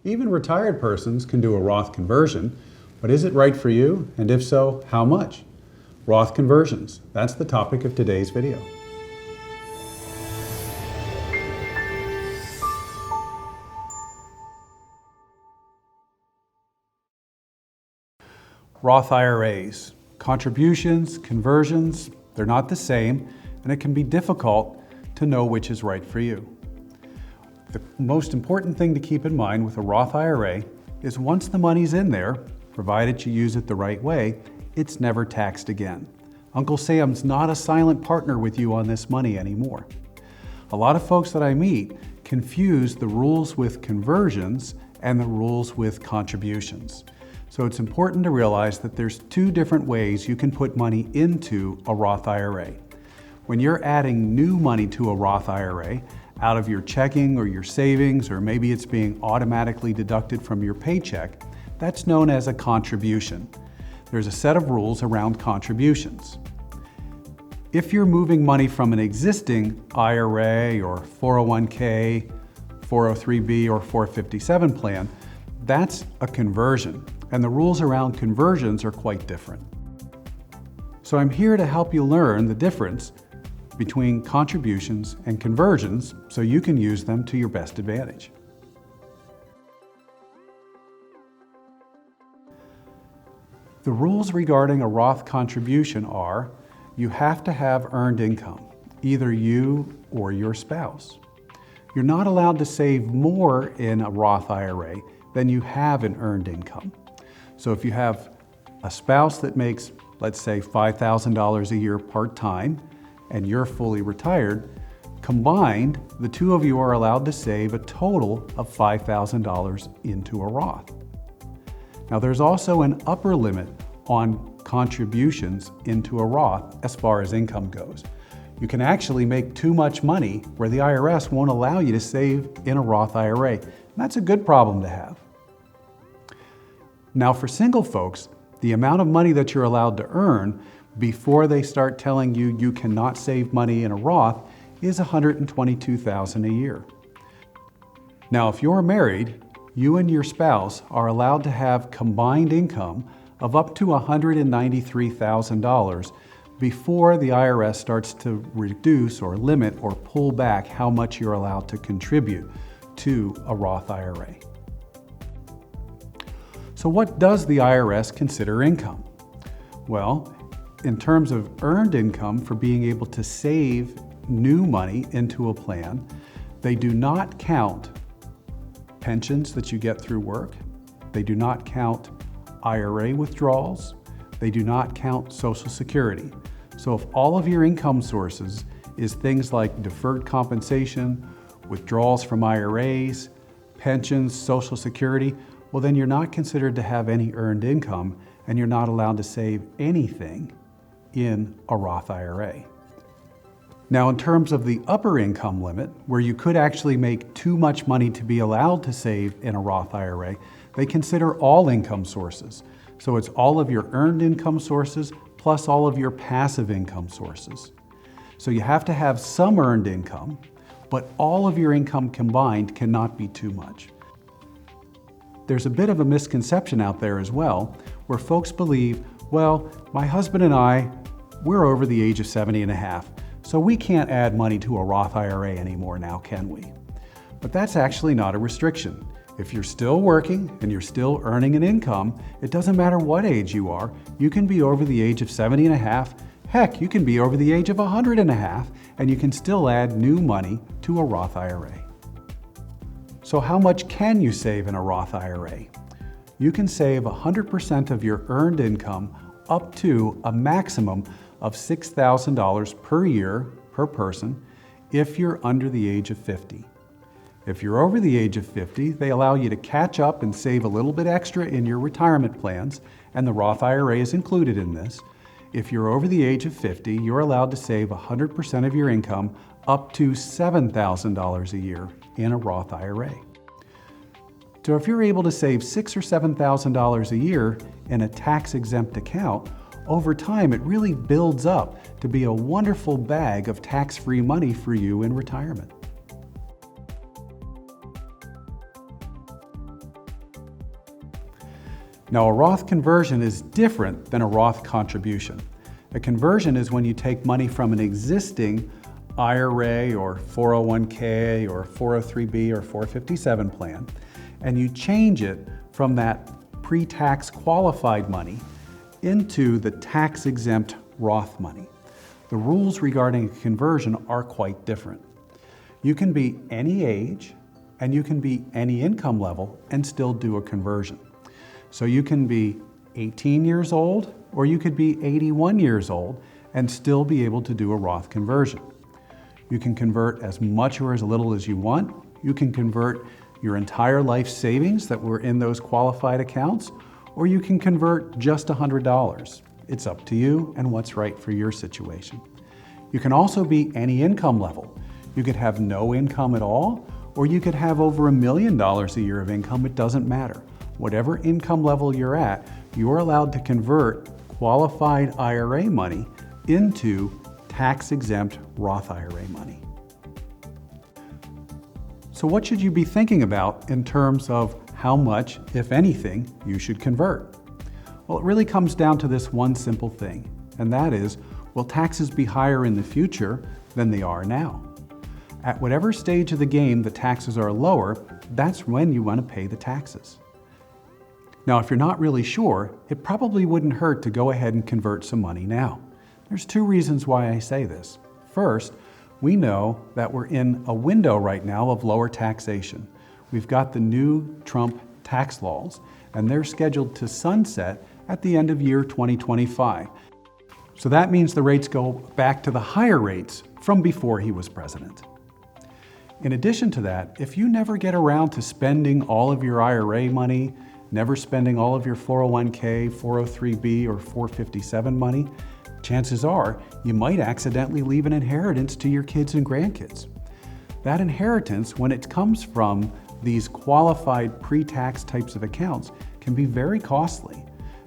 Even retired persons can do a Roth conversion, but is it right for you? And if so, how much? Roth conversions, that's the topic of today's video. Roth IRAs, contributions, conversions, they're not the same, and it can be difficult to know which is right for you. The most important thing to keep in mind with a Roth IRA is once the money's in there, provided you use it the right way, it's never taxed again. Uncle Sam's not a silent partner with you on this money anymore. A lot of folks that I meet confuse the rules with conversions and the rules with contributions. So it's important to realize that there's two different ways you can put money into a Roth IRA. When you're adding new money to a Roth IRA out of your checking or your savings, or maybe it's being automatically deducted from your paycheck, that's known as a contribution. There's a set of rules around contributions. If you're moving money from an existing IRA or 401k, 403b, or 457 plan, that's a conversion. And the rules around conversions are quite different. So I'm here to help you learn the difference between contributions and conversions so you can use them to your best advantage. The rules regarding a Roth contribution are you have to have earned income, either you or your spouse. You're not allowed to save more in a Roth IRA than you have in earned income. So if you have a spouse that makes, let's say, $5,000 a year part-time, and you're fully retired, combined, the two of you are allowed to save a total of $5,000 into a Roth. Now there's also an upper limit on contributions into a Roth as far as income goes. You can actually make too much money where the IRS won't allow you to save in a Roth IRA. And that's a good problem to have. Now for single folks, the amount of money that you're allowed to earn before they start telling you you cannot save money in a Roth is $122,000 a year. Now if you're married, you and your spouse are allowed to have combined income of up to $193,000 before the IRS starts to reduce or limit or pull back how much you're allowed to contribute to a Roth IRA. So what does the IRS consider income? Well, in terms of earned income for being able to save new money into a plan, they do not count pensions that you get through work. They do not count IRA withdrawals. They do not count Social Security. So if all of your income sources is things like deferred compensation, withdrawals from IRAs, pensions, Social Security, well then you're not considered to have any earned income and you're not allowed to save anything in a Roth IRA. Now in terms of the upper income limit, where you could actually make too much money to be allowed to save in a Roth IRA, they consider all income sources. So it's all of your earned income sources plus all of your passive income sources. So you have to have some earned income, but all of your income combined cannot be too much. There's a bit of a misconception out there as well, where folks believe, well, my husband and I, we're over the age of 70 and a half, so we can't add money to a Roth IRA anymore now, can we? But that's actually not a restriction. If you're still working and you're still earning an income, it doesn't matter what age you are, you can be over the age of 70 and a half, heck, you can be over the age of 100 and a half, and you can still add new money to a Roth IRA. So how much can you save in a Roth IRA? You can save 100% of your earned income up to a maximum of $6,000 per year per person if you're under the age of 50. If you're over the age of 50, they allow you to catch up and save a little bit extra in your retirement plans, and the Roth IRA is included in this. If you're over the age of 50, you're allowed to save 100% of your income up to $7,000 a year in a Roth IRA. So if you're able to save $6,000 or $7,000 a year in a tax-exempt account, over time it really builds up to be a wonderful bag of tax-free money for you in retirement. Now, a Roth conversion is different than a Roth contribution. A conversion is when you take money from an existing IRA or 401k or 403b or 457 plan, and you change it from that pre-tax qualified money into the tax-exempt Roth money. The rules regarding a conversion are quite different. You can be any age and you can be any income level and still do a conversion. So you can be 18 years old or you could be 81 years old and still be able to do a Roth conversion. You can convert as much or as little as you want. You can convert your entire life savings that were in those qualified accounts, or you can convert just $100. It's up to you and what's right for your situation. You can also be any income level. You could have no income at all, or you could have over $1 million a year of income. It doesn't matter. Whatever income level you're at, you're allowed to convert qualified IRA money into tax-exempt Roth IRA money. So what should you be thinking about in terms of how much, if anything, you should convert? Well, it really comes down to this one simple thing, and that is, will taxes be higher in the future than they are now? At whatever stage of the game the taxes are lower, that's when you want to pay the taxes. Now, if you're not really sure, it probably wouldn't hurt to go ahead and convert some money now. There's two reasons why I say this. First, we know that we're in a window right now of lower taxation. We've got the new Trump tax laws, and they're scheduled to sunset at the end of year 2025. So that means the rates go back to the higher rates from before he was president. In addition to that, if you never get around to spending all of your IRA money, never spending all of your 401k, 403b, or 457 money, chances are you might accidentally leave an inheritance to your kids and grandkids. That inheritance, when it comes from these qualified pre-tax types of accounts, can be very costly.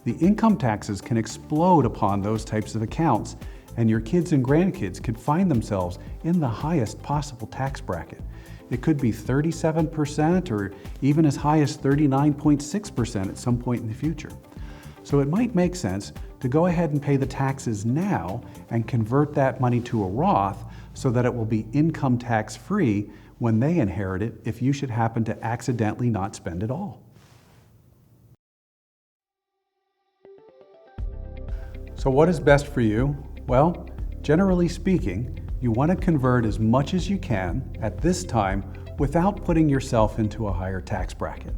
The income taxes can explode upon those types of accounts, and your kids and grandkids could find themselves in the highest possible tax bracket. It could be 37% or even as high as 39.6% at some point in the future. So it might make sense to go ahead and pay the taxes now and convert that money to a Roth so that it will be income tax free when they inherit it if you should happen to accidentally not spend it all. So what is best for you? Well, generally speaking, you want to convert as much as you can at this time without putting yourself into a higher tax bracket.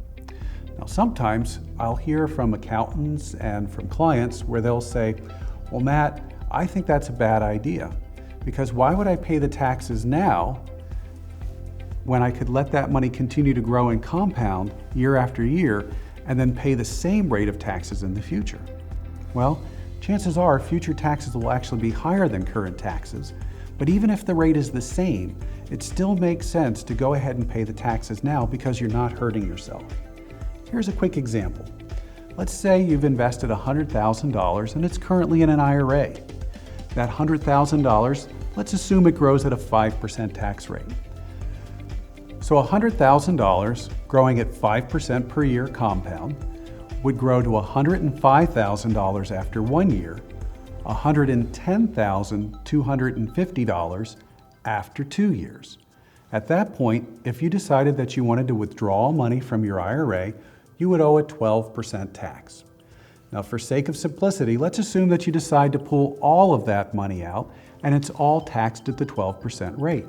Now, sometimes I'll hear from accountants and from clients where they'll say, well, Matt, I think that's a bad idea, because why would I pay the taxes now when I could let that money continue to grow and compound year after year and then pay the same rate of taxes in the future? Well, chances are future taxes will actually be higher than current taxes, but even if the rate is the same, it still makes sense to go ahead and pay the taxes now because you're not hurting yourself. Here's a quick example. Let's say you've invested $100,000 and it's currently in an IRA. That $100,000, let's assume it grows at a 5% tax rate. So $100,000 growing at 5% per year compound would grow to $105,000 after 1 year, $110,250 after 2 years. At that point, if you decided that you wanted to withdraw money from your IRA, you would owe a 12% tax. Now, for sake of simplicity, let's assume that you decide to pull all of that money out and it's all taxed at the 12% rate.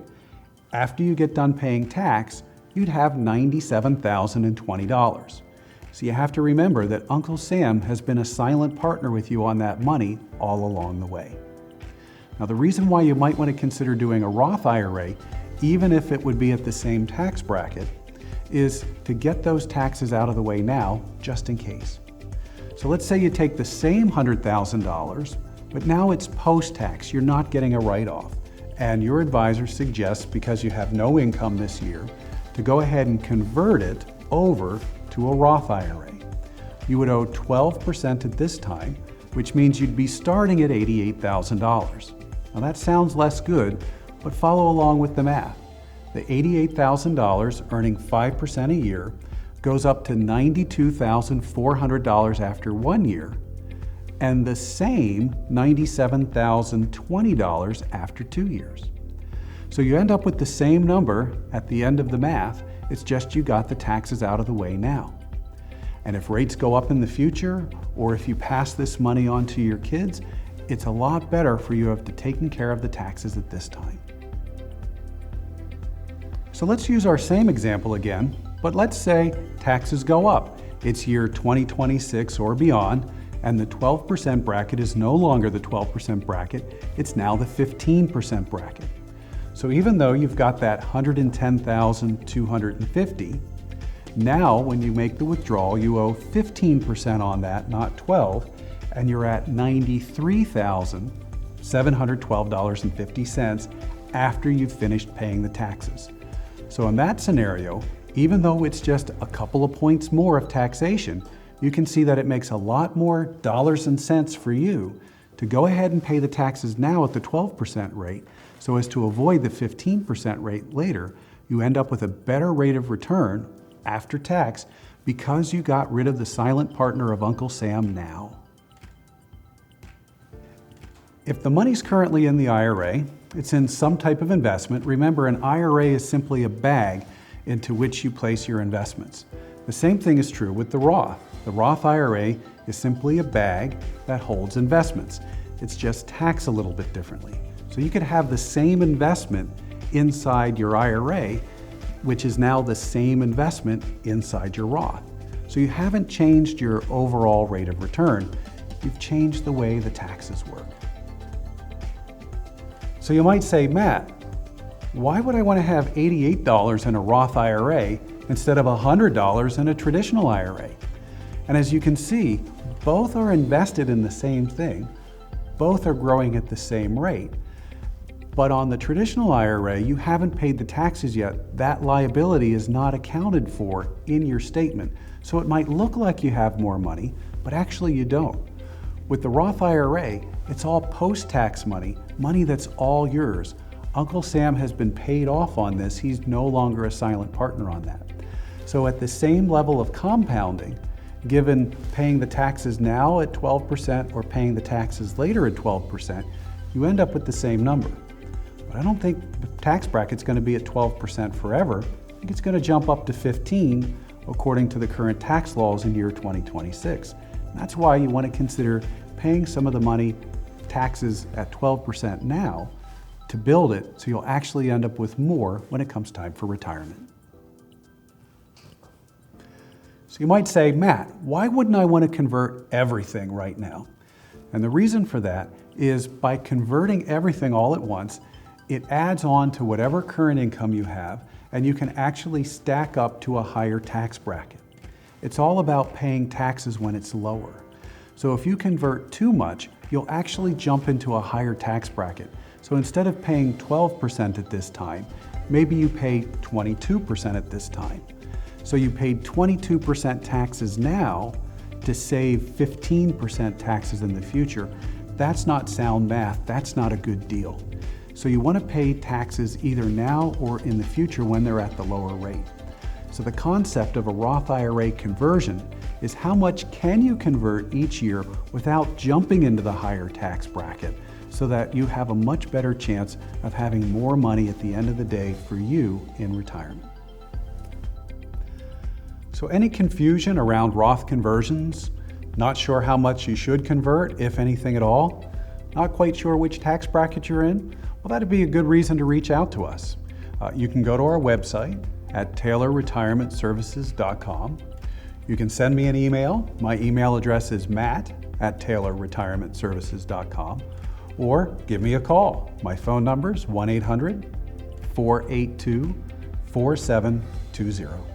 After you get done paying tax, you'd have $97,020. So you have to remember that Uncle Sam has been a silent partner with you on that money all along the way. Now, the reason why you might want to consider doing a Roth IRA, even if it would be at the same tax bracket, is to get those taxes out of the way now, just in case. So let's say you take the same $100,000, but now it's post-tax, you're not getting a write-off, and your advisor suggests, because you have no income this year, to go ahead and convert it over to a Roth IRA. You would owe 12% at this time, which means you'd be starting at $88,000. Now that sounds less good, but follow along with the math. The $88,000 earning 5% a year goes up to $92,400 after 1 year, and the same $97,020 after 2 years. So you end up with the same number at the end of the math, it's just you got the taxes out of the way now. And if rates go up in the future, or if you pass this money on to your kids, it's a lot better for you to have taken care of the taxes at this time. So let's use our same example again, but let's say taxes go up. It's year 2026 or beyond, and the 12% bracket is no longer the 12% bracket, it's now the 15% bracket. So even though you've got that $110,250, now when you make the withdrawal, you owe 15% on that, not 12, and you're at $93,712.50 after you've finished paying the taxes. So in that scenario, even though it's just a couple of points more of taxation, you can see that it makes a lot more dollars and cents for you to go ahead and pay the taxes now at the 12% rate, so as to avoid the 15% rate later. You end up with a better rate of return after tax because you got rid of the silent partner of Uncle Sam now. If the money's currently in the IRA, it's in some type of investment. Remember, an IRA is simply a bag into which you place your investments. The same thing is true with the Roth. The Roth IRA is simply a bag that holds investments. It's just taxed a little bit differently. So you could have the same investment inside your IRA, which is now the same investment inside your Roth. So you haven't changed your overall rate of return, you've changed the way the taxes work. So you might say, Matt, why would I want to have $88 in a Roth IRA instead of $100 in a traditional IRA? And as you can see, both are invested in the same thing, both are growing at the same rate. But on the traditional IRA, you haven't paid the taxes yet. That liability is not accounted for in your statement. So it might look like you have more money, but actually you don't. With the Roth IRA, it's all post-tax money, money that's all yours. Uncle Sam has been paid off on this. He's no longer a silent partner on that. So at the same level of compounding, given paying the taxes now at 12% or paying the taxes later at 12%, you end up with the same number. But I don't think the tax bracket's going to be at 12% forever. I think it's going to jump up to 15% according to the current tax laws in year 2026. And that's why you want to consider paying some of the money taxes at 12% now to build it so you'll actually end up with more when it comes time for retirement. So you might say, Matt, why wouldn't I want to convert everything right now? And the reason for that is by converting everything all at once, it adds on to whatever current income you have, and you can actually stack up to a higher tax bracket. It's all about paying taxes when it's lower. So if you convert too much, you'll actually jump into a higher tax bracket. So instead of paying 12% at this time, maybe you pay 22% at this time. So you paid 22% taxes now to save 15% taxes in the future. That's not sound math, that's not a good deal. So you want to pay taxes either now or in the future when they're at the lower rate. So the concept of a Roth IRA conversion is how much can you convert each year without jumping into the higher tax bracket, so that you have a much better chance of having more money at the end of the day for you in retirement. So any confusion around Roth conversions? Not sure how much you should convert, if anything at all? Not quite sure which tax bracket you're in? Well, that'd be a good reason to reach out to us. You can go to our website at taylorretirementservices.com. You can send me an email. My email address is matt@taylorretirementservices.com, or give me a call. My phone number is 1-800-482-4720.